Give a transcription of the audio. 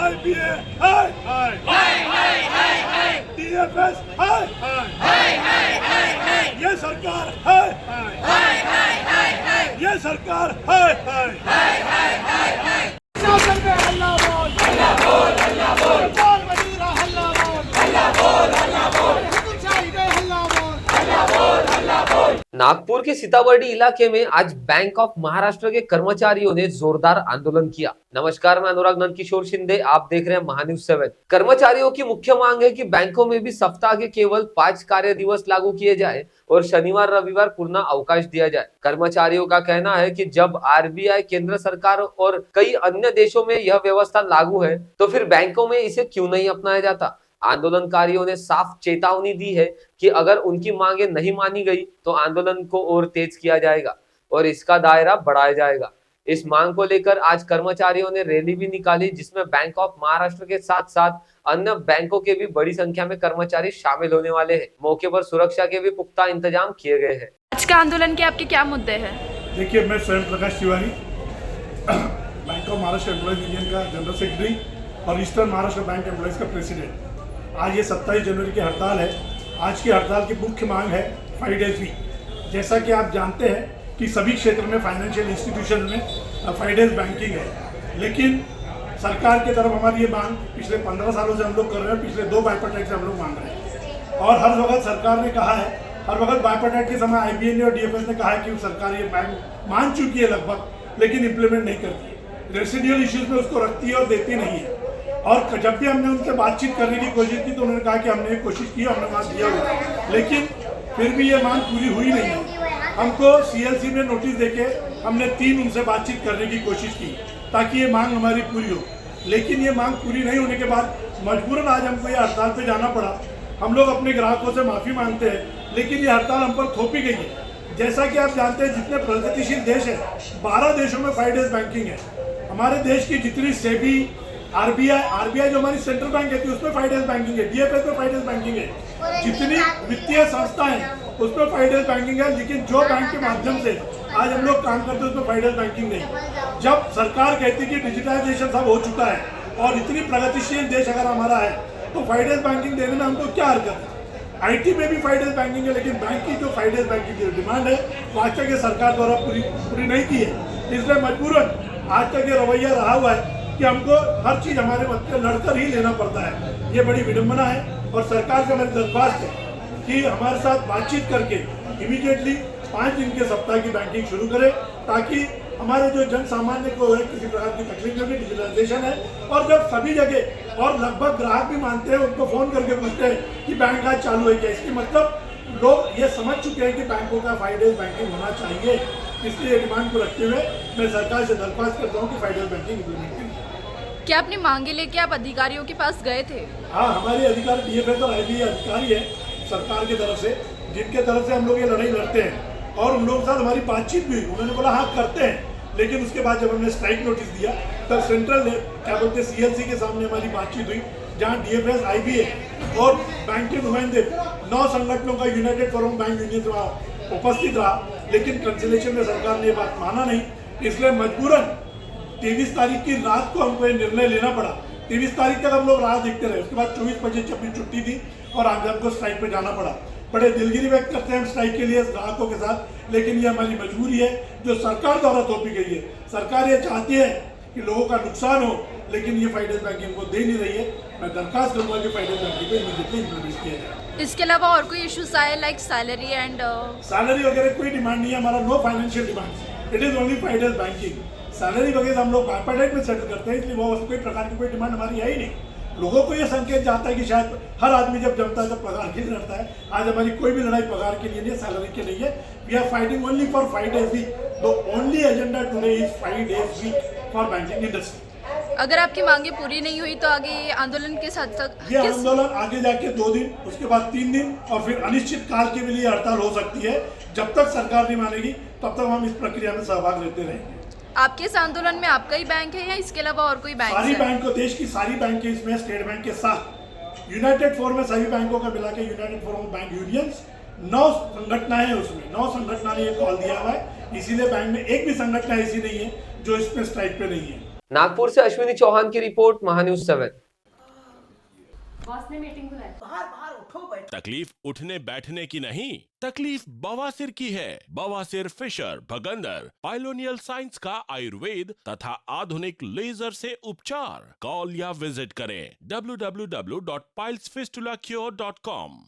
IBA हाय हाय हाय हाय हाय DFS हाय हाय हाय हाय हाय ये सरकार हाय हाय हाय हाय हाय ये सरकार हाय हाय हाय हाय हाय शासन पे हल्ला बोल हल्ला बोल हल्ला बोल बोल वजीरा हल्ला बोल हल्ला बोल हल्ला बोल हुकुमशाही पे हल्ला बोल हल्ला बोल हल्ला बोल। नागपुर के सीताबर्डी इलाके में आज बैंक ऑफ महाराष्ट्र के कर्मचारियों ने जोरदार आंदोलन किया। नमस्कार, मैं अनुराग नंदकिशोर शिंदे, आप देख रहे हैं महान्यूज 7। कर्मचारियों की मुख्य मांग है कि बैंकों में भी सप्ताह के केवल 5 कार्य दिवस लागू किए जाए और शनिवार रविवार पूर्ण अवकाश दिया जाए। कर्मचारियों का कहना है कि जब RBI, केंद्र सरकार और कई अन्य देशों में यह व्यवस्था लागू है तो फिर बैंकों में इसे क्यों नहीं अपनाया जाता। आंदोलनकारियों ने साफ चेतावनी दी है कि अगर उनकी मांगे नहीं मानी गई तो आंदोलन को और तेज किया जाएगा और इसका दायरा बढ़ाया जाएगा। इस मांग को लेकर आज कर्मचारियों ने रैली भी निकाली, जिसमें बैंक ऑफ महाराष्ट्र के साथ साथ अन्य बैंकों के भी बड़ी संख्या में कर्मचारी शामिल होने वाले हैं। मौके पर सुरक्षा के भी पुख्ता इंतजाम किए गए हैं। आज का आंदोलन के आपके क्या मुद्दे हैं? देखिए, मैं स्वयं Prakash Tiwari, bank of Maharashtra employees union का जनरल सेक्रेटरी और ईस्टर्न महाराष्ट्र बैंक एम्प्लॉयज का प्रेसिडेंट। आज ये 27 जनवरी की हड़ताल है। आज की हड़ताल की मुख्य मांग है 5 डेज वीक। जैसा कि आप जानते हैं कि सभी क्षेत्र में फाइनेंशियल इंस्टीट्यूशन में 5 डेज बैंकिंग है, लेकिन सरकार की तरफ हमारी ये मांग पिछले 15 सालों से हम लोग कर रहे हैं। पिछले 2 बाइपर्टाइट से हम लोग मांग रहे हैं और हर वक्त सरकार ने कहा है, हर वक्त बाइपर्टाइट के समय IBA ने और DFS ने कहा है कि सरकार ये मान चुकी है लगभग, लेकिन इम्प्लीमेंट नहीं करती है। रेसिडुअल इश्यूज में उसको रखती है और देती नहीं है। और जब भी हमने उनसे बातचीत करने की कोशिश की तो उन्होंने कहा कि हमने कोशिश की, हमने मांग दिया हुआ, लेकिन फिर भी ये मांग पूरी हुई नहीं है। हमको CLC में नोटिस देके हमने 3 उनसे बातचीत करने की कोशिश की ताकि ये मांग हमारी पूरी हो, लेकिन ये मांग पूरी नहीं होने के बाद मजबूरन आज हमको ये हड़ताल पे जाना पड़ा। हम लोग अपने ग्राहकों से माफ़ी मांगते हैं, लेकिन ये हड़ताल हम पर थोपी गई है। जैसा कि आप जानते हैं, जितने प्रगतिशील देश हैं 12 देशों में 5 डेज बैंकिंग है। हमारे देश की जितनी सेबी, RBI जो हमारी सेंट्रल बैंक है उसमें 5 डेज बैंकिंग है, DFS में 5 डेज बैंकिंग है, जितनी वित्तीय संस्थाएं उसमें 5 डेज बैंकिंग है। लेकिन जो बैंक के माध्यम से आज हम लोग काम करते हैं उसमें 5 डेज बैंकिंग नहीं। जब सरकार कहती है कि डिजिटाइजेशन सब हो चुका है और इतनी प्रगतिशील देश अगर हमारा है तो 5 डेज बैंकिंग देने में हमको क्या हरकत है। IT में भी 5 डेज बैंकिंग है, लेकिन बैंक की जो 5 डेज बैंकिंग की डिमांड है वो आज तक ये सरकार द्वारा पूरी नहीं की है। इसलिए मजबूरन आज तक ये रवैया रहा हुआ है कि हमको हर चीज़ हमारे मत लड़कर ही लेना पड़ता है। ये बड़ी विडंबना है और सरकार से हमारी दरख्वास्त है कि हमारे साथ बातचीत करके इमीडिएटली 5 दिन के सप्ताह की बैंकिंग शुरू करें, ताकि हमारे जो जन सामान्य को है किसी प्रकार की तकलीफ नहीं, डिजिटलाइजेशन है। और जब सभी जगह और लगभग ग्राहक भी मानते हैं, उनको फ़ोन करके पूछते हैं कि बैंक आज चालू है क्या, इसकी मतलब लोग ये समझ चुके हैं कि बैंकों का 5 डेज बैंकिंग होना चाहिए। इसलिए डिमांड को रखते हुए मैं सरकार से दरख्वास्त करता हूँ कि 5 डेज बैंकिंग इम्प्लीमेंट करें। क्या अपनी मांगे लेके आप अधिकारियों के पास गए थे? हाँ, हमारे अधिकारी DFS और IBA अधिकारी है सरकार की तरफ से, जिनके तरफ से हम लोग ये लड़ाई लड़ते हैं और उन लोगों के साथ हमारी बातचीत भी हुई। उन्होंने बोला हाँ करते हैं, लेकिन उसके बाद जब हमने स्ट्राइक नोटिस दिया तब सेंट्रल CLC के सामने हमारी बातचीत हुई, जहाँ DFS, IBA और बैंक के नुमाइंदे 9 संगठनों का यूनाइटेड फोरम बैंक यूनियन उपस्थित रहा, लेकिन कंसिलेशन में सरकार ने ये बात माना नहीं। इसलिए मजबूरन 23 तारीख की रात को हमको ये निर्णय लेना पड़ा। 23 तारीख तक हम लोग राह देखते रहे, उसके बाद 24, 25, 26 छुट्टी थी और आज हमको स्ट्राइक पे जाना पड़ा। बड़े दिलगिरी व्यक्त करते हैं हम स्ट्राइक के लिए ग्राहकों के साथ, लेकिन ये हमारी मजबूरी है जो सरकार द्वारा थोपी गई है। सरकार ये चाहती है कि लोगों का नुकसान हो, लेकिन ये 5 डेज बैंकिंग को दे नहीं रही है। मैं दरख्वास्त करूँगा कि 5 डेज बैंकिंग को इमीडिएटली इम्प्लीमेंट किया जाए। इसके अलावा और कोई इश्यूज आए लाइक सैलरी एंड सैलरी वगैरह कोई डिमांड नहीं है, हमारा no financial demand, it is only 5 days banking. Salary वगैरह हम लोग बाइपर्टाइट में सेटल करते हैं, इसलिए वो कोई प्रकार की कोई डिमांड हमारी है ही नहीं। लोगों को ये संकेत जाता है कि शायद हर आदमी जब जमता है तो पगार के लिए लड़ता है। आज हमारी कोई भी लड़ाई पगार के लिए नहीं है, सैलरी के नहीं है। We are fighting only for 5 days week. The only agenda today is 5 days week for banking industry. अगर आपकी मांगे पूरी नहीं हुई तो आगे ये आंदोलन के साथ ये आंदोलन आगे जाके 2 दिन, उसके बाद 3 दिन और फिर अनिश्चित काल के लिए हड़ताल हो सकती है। जब तक सरकार नहीं मानेगी तब तक हम इस प्रक्रिया में सहभाग लेते रहेंगे। आपके इस आंदोलन में आपका ही बैंक है या इसके अलावा और कोई बैंक? सारी बैंक को, देश की सारी बैंक है इसमें, स्टेट बैंक के साथ यूनाइटेड फोरम में सभी बैंकों का मिला के यूनाइटेड फोरम बैंक यूनियंस 9 संगठनाएं हैं उसमें। 9 संगठनों ने ये कॉल दिया हुआ है, इसीलिए बैंक में एक भी संगठन ऐसी नहीं है जो इसमें स्ट्राइक पे नहीं है। नागपुर से अश्विनी चौहान की रिपोर्ट, महान्यूज 7। बॉस ने मीटिंग बुलाई। तकलीफ उठने बैठने की नहीं, तकलीफ बवासीर की है। बवासीर, फिशर, भगंदर, पाइलोनियल साइंस का आयुर्वेद तथा आधुनिक लेजर से उपचार। कॉल या विजिट करें www.pilesfistulacure.com।